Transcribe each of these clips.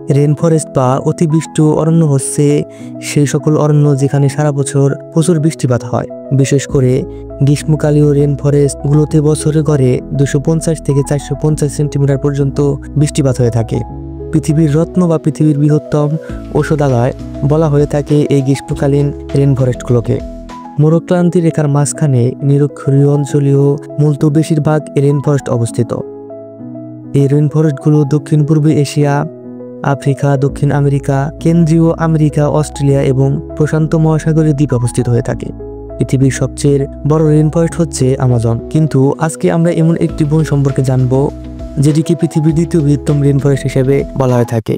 Rain forest বা অতিবৃষ্টি অরণ্য হচ্ছে সেই সকল অরণ্য যেখানে সারা বছর প্রচুর বৃষ্টিপাত হয়। বিশেষ করে গ্রীষ্মকালীয় রেন ফরেস্ট গুলোতে বছরে গড়ে 250 থেকে 450 সেন্টিমিটার পর্যন্ত বৃষ্টিপাত হয়ে থাকে। পৃথিবীর রত্ন বা পৃথিবীর বৃহত্তম ঔষধালয় বলা হয়ে থাকে এই গ্রীষ্মকালীন রেন ফরেস্টগুলোকে। মরুক্রান্তি রেখার মাঝখানে নিরক্ষীয় অঞ্চলীয় মূলত বেশিরভাগ রেন ফরেস্ট অবস্থিত। এই রেন ফরেস্টগুলো দক্ষিণ পূর্ব এশিয়া, আফ্রিকা, দক্ষিণ আমেরিকা, কেন্দ্রীয় আমেরিকা, অস্ট্রেলিয়া এবং প্রশান্ত মহাসাগরের দ্বীপে অবস্থিত হয়ে থাকে। পৃথিবীর সবচেয়ে বড় রেন ফরেস্ট হচ্ছে আমাজন। কিন্তু আজকে আমরা এমন একটি বন সম্পর্কে জানব যেটিকে পৃথিবীর দ্বিতীয় বৃহত্তম রেন ফরেস্ট হিসেবে বলা হয়ে থাকে।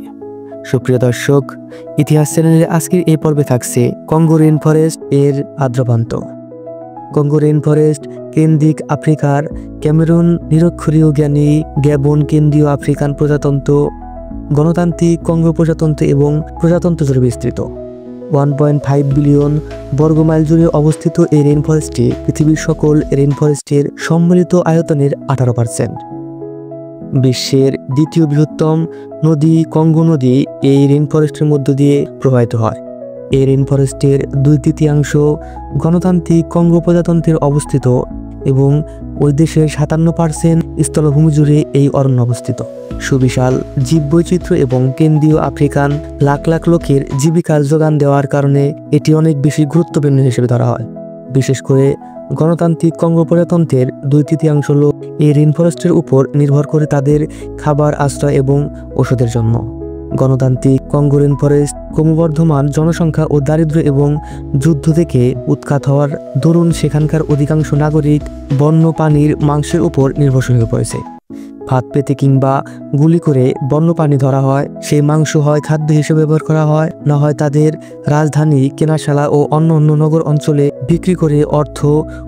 সুপ্রিয় দর্শক, ইতিহাস চ্যানেলের আজকের এই পর্বে থাকছে কঙ্গো রেন ফরেস্ট এর আদ্রপ্রান্ত। কঙ্গো রেন ফরেস্ট কেন্দ্রিক আফ্রিকার ক্যামেরুন, নিরক্ষীয় জ্ঞানী গ্যাবন, কেন্দ্রীয় আফ্রিকান প্রজাতন্ত্র, গণতান্ত্রিক কঙ্গো প্রজাতন্ত্র এবং প্রজাতন্ত্র জুড়ে বিস্তৃত। 1.5 বিলিয়ন বর্গমাইল জুড়ে অবস্থিত এই রেন ফরেস্টটি পৃথিবীর সকল রেন ফরেস্টের সম্মিলিত আয়তনের 18%। বিশ্বের দ্বিতীয় বৃহত্তম নদী কঙ্গো নদী এই রেন ফরেস্টের মধ্য দিয়ে প্রবাহিত হয়। এই রেন ফরেস্টের 2/3 গণতান্ত্রিক কঙ্গো প্রজাতন্ত্রের অবস্থিত এবং ওই দেশের 57% স্থলভূমি জুড়ে এই অরণ্য অবস্থিত। সুবিশাল জীববৈচিত্র্য এবং কেন্দ্রীয় আফ্রিকান লাখ লাখ লোকের জীবিকার যোগান দেওয়ার কারণে এটি অনেক বেশি গুরুত্বপূর্ণ হিসেবে ধরা হয়। বিশেষ করে গণতান্ত্রিক কঙ্গো প্রজাতন্ত্রের 2/3 লোক এই রেন ফরেস্টের উপর নির্ভর করে তাদের খাবার, আশ্রয় এবং ওষুধের জন্য। গণতান্ত্রিক কঙ্গো রেন ফরেস্ট ক্রমবর্ধমান জনসংখ্যা ও দারিদ্র্য এবং যুদ্ধ থেকে উৎখাত হওয়ার দরুন সেখানকার অধিকাংশ নাগরিক বন্য প্রাণীর মাংসের উপর নির্ভরশীল হয়ে পড়েছে। ভাত পেতে কিংবা গুলি করে বন্যপ্রাণী ধরা হয়, সেই মাংস হয় খাদ্য হিসেবে ব্যবহার করা হয়, না হয় তাদের রাজধানী, কেনাশালা ও অন্য অন্য নগর অঞ্চলে বিক্রি করে অর্থ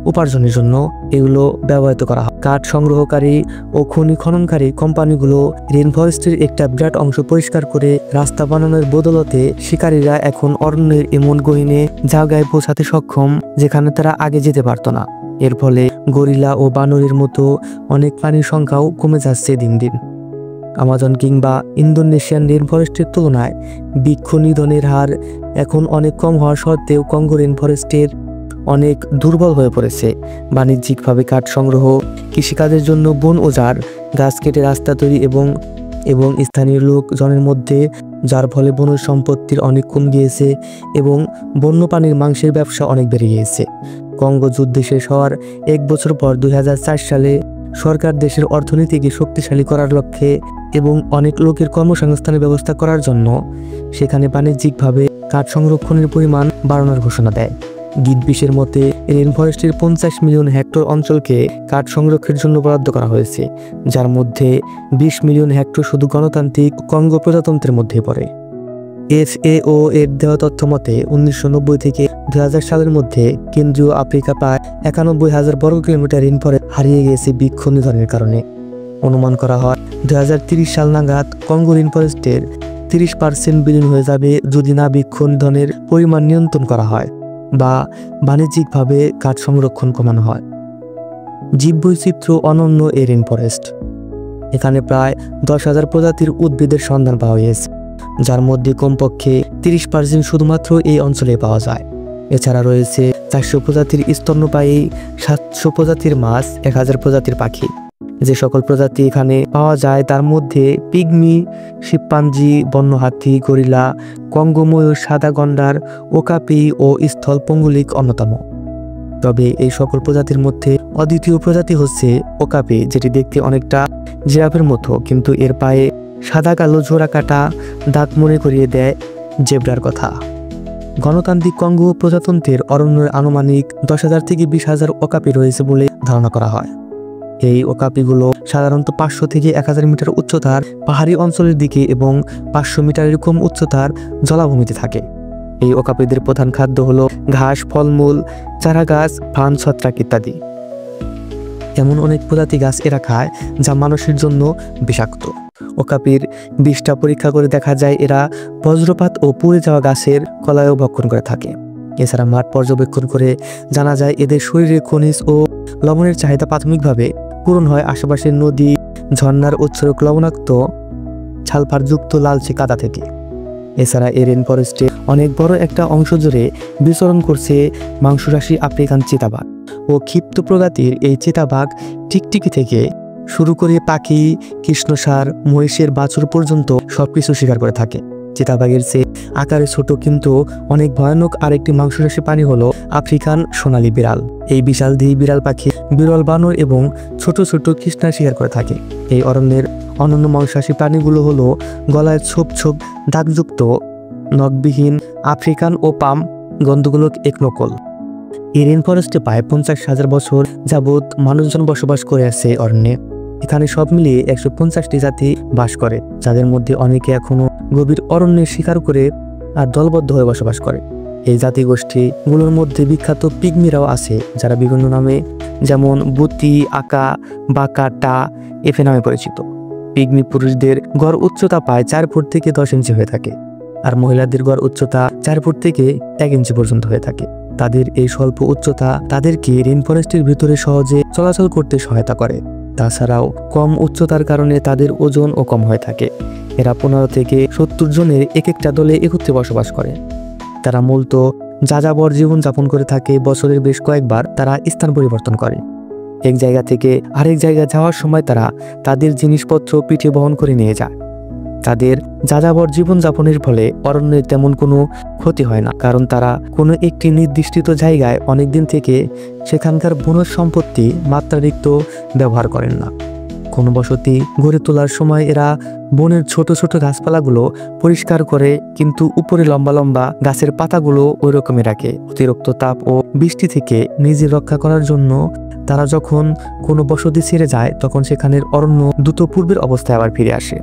উপার্জনের জন্য এগুলো ব্যবহৃত করা হয়। কাঠ সংগ্রহকারী ও খনি খননকারী কোম্পানিগুলো রেন ফরেস্টের একটা বিরাট অংশ পরিষ্কার করে রাস্তা বানানোর বদলতে শিকারীরা এখন অরণ্যের এমন গহীনে জায়গায় পৌঁছাতে সক্ষম যেখানে তারা আগে যেতে পারত না। এর ফলে গরিলা ও বানরের মতো অনেক প্রাণীর সংখ্যাও কমে যাচ্ছে দিন দিন। আমাজন কিংবা ইন্দোনেশিয়ান রেন ফরেস্টের তুলনায় বৃক্ষ নিধনের হার এখন অনেক কম হওয়া সত্ত্বেও কঙ্গো রেন ফরেস্টের অনেক দুর্বল হয়ে পড়েছে। বাণিজ্যিকভাবে কাঠ সংগ্রহ, কৃষিকাজের জন্য বন উজাড়, গাছ কেটে রাস্তা তৈরি এবং স্থানীয় লোকজনের মধ্যে, যার ফলে বন সম্পত্তির অনেক কম গিয়েছে এবং বন্যপ্রাণীর মাংসের ব্যবসা অনেক বেড়ে গিয়েছে। কঙ্গো যুদ্ধ শেষ হওয়ার 1 বছর পর 2004 সালে সরকার দেশের অর্থনীতিকে শক্তিশালী করার লক্ষ্যে এবং অনেক লোকের কর্মসংস্থানের ব্যবস্থা করার জন্য সেখানে বাণিজ্যিকভাবে কাঠ সংরক্ষণের পরিমাণ বাড়ানোর ঘোষণা দেয়। গ্রিনপিসের মতে রেন ফরেস্টের 50 মিলিয়ন হেক্টর অঞ্চলকে কাঠ সংরক্ষণের জন্য বরাদ্দ করা হয়েছে, যার মধ্যে 20 মিলিয়ন হেক্টর শুধু গণতান্ত্রিক কঙ্গো প্রজাতন্ত্রের মধ্যে পড়ে। FAO এর দেওয়া তথ্য মতে 1990 থেকে 2000 সালের মধ্যে কেন্দ্রীয় আফ্রিকা প্রায় 91,000 বর্গ কিলোমিটার রেন ফরেস্ট হারিয়ে গেছে বৃক্ষ নিধনের কারণে। অনুমান করা হয় 2030 সাল নাগাদ কঙ্গো রেন ফরেস্টের 30% বিলীন হয়ে যাবে যদি না বৃক্ষ নিধনের পরিমাণ নিয়ন্ত্রণ করা হয় বা বাণিজ্যিকভাবে কাঠ সংরক্ষণ কমানো হয়। জীববৈচিত্র্য অনন্য এই রেন ফরেস্ট। এখানে প্রায় 10,000 প্রজাতির উদ্ভিদের সন্ধান পাওয়া গেছে, যার মধ্যে কমপক্ষে 30% শুধুমাত্র এই অঞ্চলে পাওয়া যায়। এছাড়া রয়েছে 400 প্রজাতির স্তন্যপায়ী, 700 প্রজাতির মাছ, 1000 প্রজাতির পাখি। যে সকল প্রজাতি এখানে পাওয়া যায় তার মধ্যে পিগমি, শিম্পাঞ্জি, বন্য হাতি, গরিলা, কঙ্গো ময়ূর, সাদা গন্ডার, ওকাপি ও স্থল পঙ্গুলিক অন্যতম। তবে এই সকল প্রজাতির মধ্যে অদ্বিতীয় প্রজাতি হচ্ছে ওকাপি, যেটি দেখতে অনেকটা জিরাফের মতো, কিন্তু এর পায়ে সাদা কালো জোড়া কাটা দাঁত মনে করিয়ে দেয় জেব্রার কথা। গণতান্ত্রিক কঙ্গো প্রজাতন্ত্রের অরণ্যের আনুমানিক 10,000 থেকে 20,000 ওকাপি রয়েছে বলে ধারণা করা হয়। এই ওকাপিগুলো সাধারণত 500 থেকে 1000 মিটার উচ্চতার পাহাড়ি অঞ্চলের দিকে এবং 500 মিটারের কম উচ্চতার জলাভূমিতে থাকে। এই ওকাপিদের প্রধান খাদ্য হলো ঘাস, ফলমূল, চারা গাছ, ফান, ছত্রাক ইত্যাদি। এমন অনেক প্রজাতি গাছ এরা খায় যা মানুষের জন্য বিষাক্ত। ওকাপির বিষটা পরীক্ষা করে দেখা যায় এরা বজ্রপাত ও পুড়ে যাওয়া গাছের কলায়ও ভক্ষণ করে থাকে। এছাড়া মাঠ পর্যবেক্ষণ করে জানা যায় এদের শরীরে খনিজ ও লবণের চাহিদা প্রাথমিকভাবে পূরণ হয় আশেপাশের নদী, ঝর্ণার উৎসর্গ লবণাক্ত সালফারযুক্ত লালচে কাদা থেকে। এছাড়া এই রেন ফরেস্টে অনেক বড় একটা অংশ জুড়ে বিচরণ করছে মাংসরাশি আফ্রিকান চিতাবাঘ ও ক্ষিপ্ত প্রজাতির এই চিতাবাঘ টিকটিকি থেকে শুরু করে পাখি, কৃষ্ণসার, মহিষের বাছুর পর্যন্ত সবকিছু শিকার করে থাকে। চিতাবাঘের চেয়ে আকারে ছোট কিন্তু অনেক ভয়ানক আরেকটি মাংসরাশি প্রাণী হলো আফ্রিকান সোনালী বিড়াল। এই বিশালদেহী বিড়াল পাখি বিরল বানর এবং ছোট ছোট কৃষ্ণা শিকার করে থাকে। এই অরণ্যের অন্যান্য মাংসাশী প্রাণীগুলো হলো গলায় ছোপ ছোপ দাগযুক্ত নখবিহীন আফ্রিকান ও পাম গন্ধগুলোক এক নকল। এই রেন ফরেস্টে প্রায় 50,000 বছর যাবৎ মানুষজন বসবাস করে আছে অরণ্যে। এখানে সব মিলিয়ে 150টি জাতি বাস করে, যাদের মধ্যে অনেকে এখনো গভীর অরণ্যে শিকার করে আর দলবদ্ধ হয়ে বসবাস করে। এই জাতিগোষ্ঠীগুলোর মধ্যে বিখ্যাত পিগমিরাও আছে, যারা বিভিন্ন নামে যেমন বুতি, আকা, বাকা, টা, এফে নামে পরিচিত। পিগমি পুরুষদের গড় উচ্চতা প্রায় 4 ফুট থেকে 10 ইঞ্চি হয়ে থাকে, আর মহিলাদের গড় উচ্চতা 4 ফুট থেকে 1 ইঞ্চি পর্যন্ত হয়ে থাকে। তাদের এই স্বল্প উচ্চতা তাদেরকে রেন ফরেস্টের ভিতরে সহজে চলাচল করতে সহায়তা করে। তাছাড়াও কম উচ্চতার কারণে তাদের ওজনও কম হয়ে থাকে। এরা 15 থেকে 70 জনের এক একটা দলে একত্রে বসবাস করে। তারা মূলত যাযাবর জীবনযাপন করে থাকে। বছরের বেশ কয়েকবার তারা স্থান পরিবর্তন করে। এক জায়গা থেকে আরেক জায়গায় যাওয়ার সময় তারা তাদের জিনিসপত্র পিঠে বহন করে নিয়ে যায়। তাদের যাযাবর জীবনযাপনের ফলে অরণ্যের তেমন কোনো ক্ষতি হয় না, কারণ তারা কোনো একটি নির্দিষ্ট জায়গায় অনেকদিন থেকে সেখানকার বনজ সম্পত্তি মাত্রাতিরিক্ত ব্যবহার করেন না। কোনো বসতি গড়ে তোলার সময় এরা বনের ছোট ছোট গাছপালাগুলো পরিষ্কার করে, কিন্তু উপরে লম্বা লম্বা গাছের পাতাগুলো ওই রকমই রাখে। অতিরিক্ত তাপ ও বৃষ্টি থেকে নিজের রক্ষা করার জন্য তারা যখন কোনো বসতি ছেড়ে যায়, তখন সেখানের অরণ্য দ্রুত পূর্বের অবস্থায় আবার ফিরে আসে।